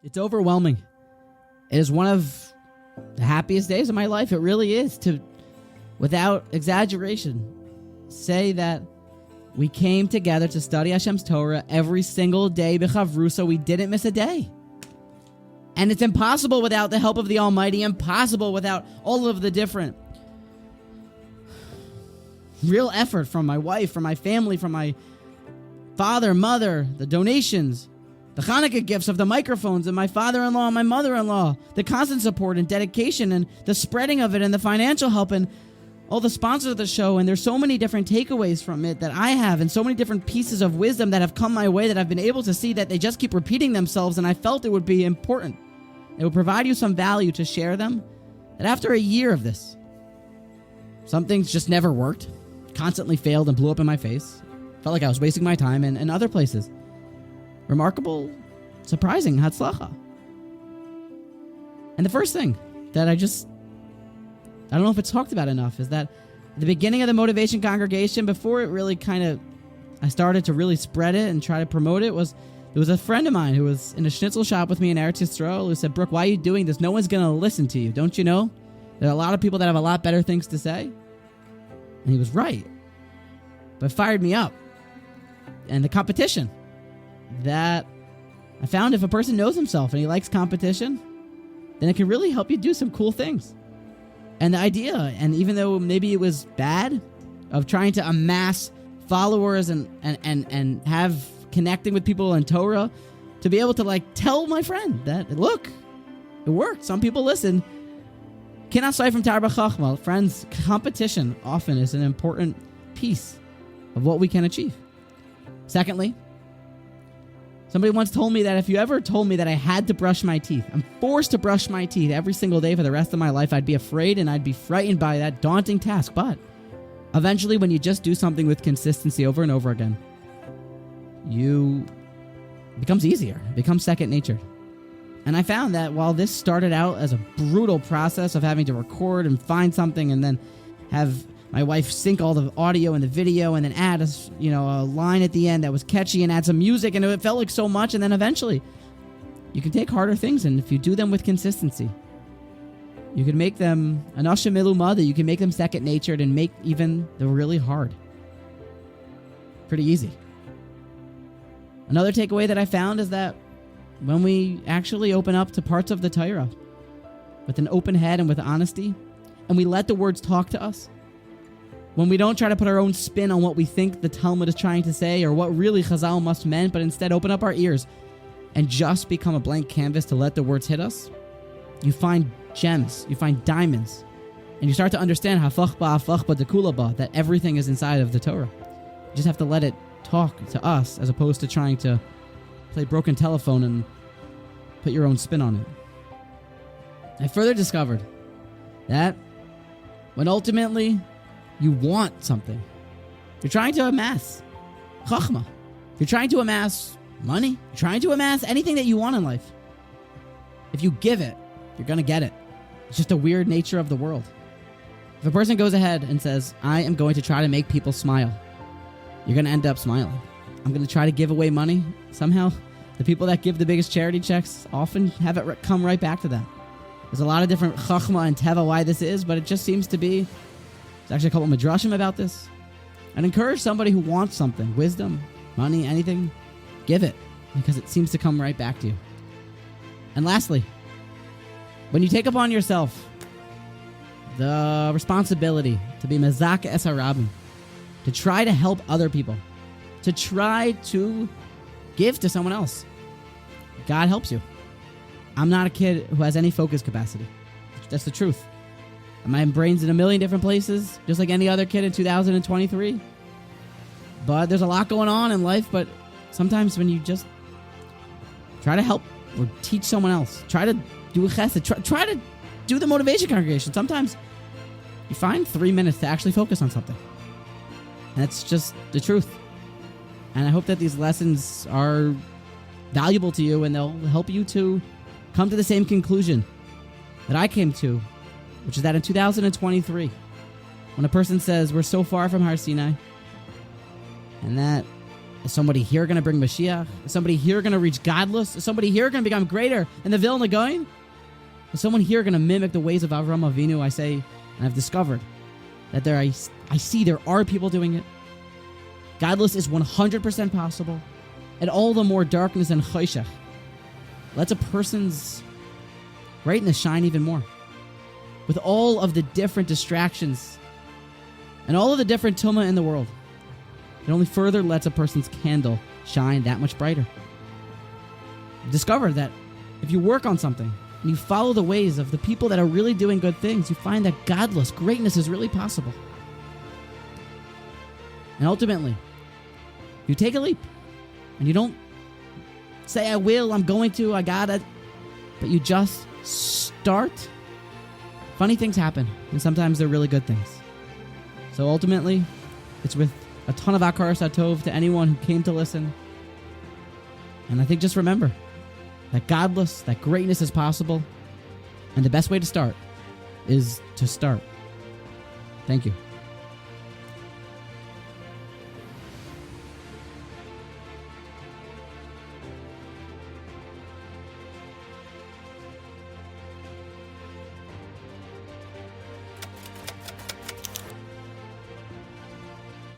It's overwhelming. It is one of the happiest days of my life. It really is, to, without exaggeration, say that we came together to study Hashem's Torah every single day b'chavrusa. We didn't miss a day. And it's impossible without the help of the Almighty, impossible without all of the different real effort from my wife, from my family, from my father, mother, the donations, the Hanukkah gifts of the microphones, and my father-in-law and my mother-in-law, the constant support and dedication and the spreading of it and the financial help and all the sponsors of the show. And there's so many different takeaways from it that I have, and so many different pieces of wisdom that have come my way that I've been able to see that they just keep repeating themselves. And I felt it would be important. It would provide you some value to share them. That after a year of this, some things just never worked, constantly failed and blew up in my face. Felt like I was wasting my time, and other places. Remarkable, surprising, hatzlacha. And the first thing that I don't know if it's talked about enough, is that at the beginning of the Motivation Congregation, before it really I started to really spread it and try to promote it, there was a friend of mine who was in a schnitzel shop with me in Eretz Yisrael who said, "Brooke, why are you doing this? No one's going to listen to you. Don't you know? There are a lot of people that have a lot better things to say." And he was right. But it fired me up. And the competition that I found, if a person knows himself and he likes competition, then it can really help you do some cool things. And the idea, and even though maybe it was bad, of trying to amass followers and have connecting with people in Torah, to be able to tell my friend that, look, it worked. Some people listen. Cannot say from Torah Chachma. Friends, competition often is an important piece of what we can achieve. Secondly, somebody once told me that if you ever told me that I had to brush my teeth, I'm forced to brush my teeth every single day for the rest of my life, I'd be afraid and I'd be frightened by that daunting task. But eventually, when you just do something with consistency over and over again, it becomes easier. It becomes second nature. And I found that while this started out as a brutal process of having to record and find something and then have my wife sync all the audio and the video and then add a line at the end that was catchy and add some music, and it felt like so much, and then eventually you can take harder things, and if you do them with consistency, you can make them anashim iluma, that you can make them second natured and make even the really hard pretty easy. Another takeaway that I found is that when we actually open up to parts of the Torah with an open head and with honesty, and we let the words talk to us, when we don't try to put our own spin on what we think the Talmud is trying to say or what really Chazal must meant, but instead open up our ears and just become a blank canvas to let the words hit us, you find gems, you find diamonds, and you start to understand that everything is inside of the Torah. You just have to let it talk to us as opposed to trying to play broken telephone and put your own spin on it. I further discovered that when ultimately you want something, you're trying to amass chachma, you're trying to amass money, you're trying to amass anything that you want in life. If you give it, you're going to get it. It's just a weird nature of the world. If a person goes ahead and says, "I am going to try to make people smile," you're going to end up smiling. I'm going to try to give away money. Somehow, the people that give the biggest charity checks often have it come right back to them. There's a lot of different chachma and teva why this is, but it just seems to be. There's actually a couple of midrashim about this. I'd encourage somebody who wants something, wisdom, money, anything, give it, because it seems to come right back to you. And lastly, when you take upon yourself the responsibility to be mezaka es harabim, to try to help other people, to try to give to someone else, God helps you. I'm not a kid who has any focus capacity. That's the truth. My brain's in a million different places, just like any other kid in 2023. But there's a lot going on in life, but sometimes when you just try to help or teach someone else, try to do a chesed, try to do the motivation congregation, sometimes you find 3 minutes to actually focus on something. And that's just the truth. And I hope that these lessons are valuable to you and they'll help you to come to the same conclusion that I came to, which is that in 2023, when a person says we're so far from Har Sinai, and that Is somebody here going to bring Mashiach? Is somebody here going to reach godless? Is somebody here going to become greater in the Vilna Gaon? Is someone here going to mimic the ways of Avram Avinu? I say, and I've discovered that I see there are people doing it. Godless is 100% possible, and all the more darkness and choshech lets a person's greatness shine even more. With all of the different distractions and all of the different tumah in the world, it only further lets a person's candle shine that much brighter. Discover that if you work on something and you follow the ways of the people that are really doing good things, you find that godless greatness is really possible. And ultimately, you take a leap and you don't say, I will, I'm going to, I got it, but you just start. Funny things happen, and sometimes they're really good things. So ultimately, it's with a ton of Akar Satov to anyone who came to listen. And I think just remember that godless, that greatness is possible, and the best way to start is to start. Thank you.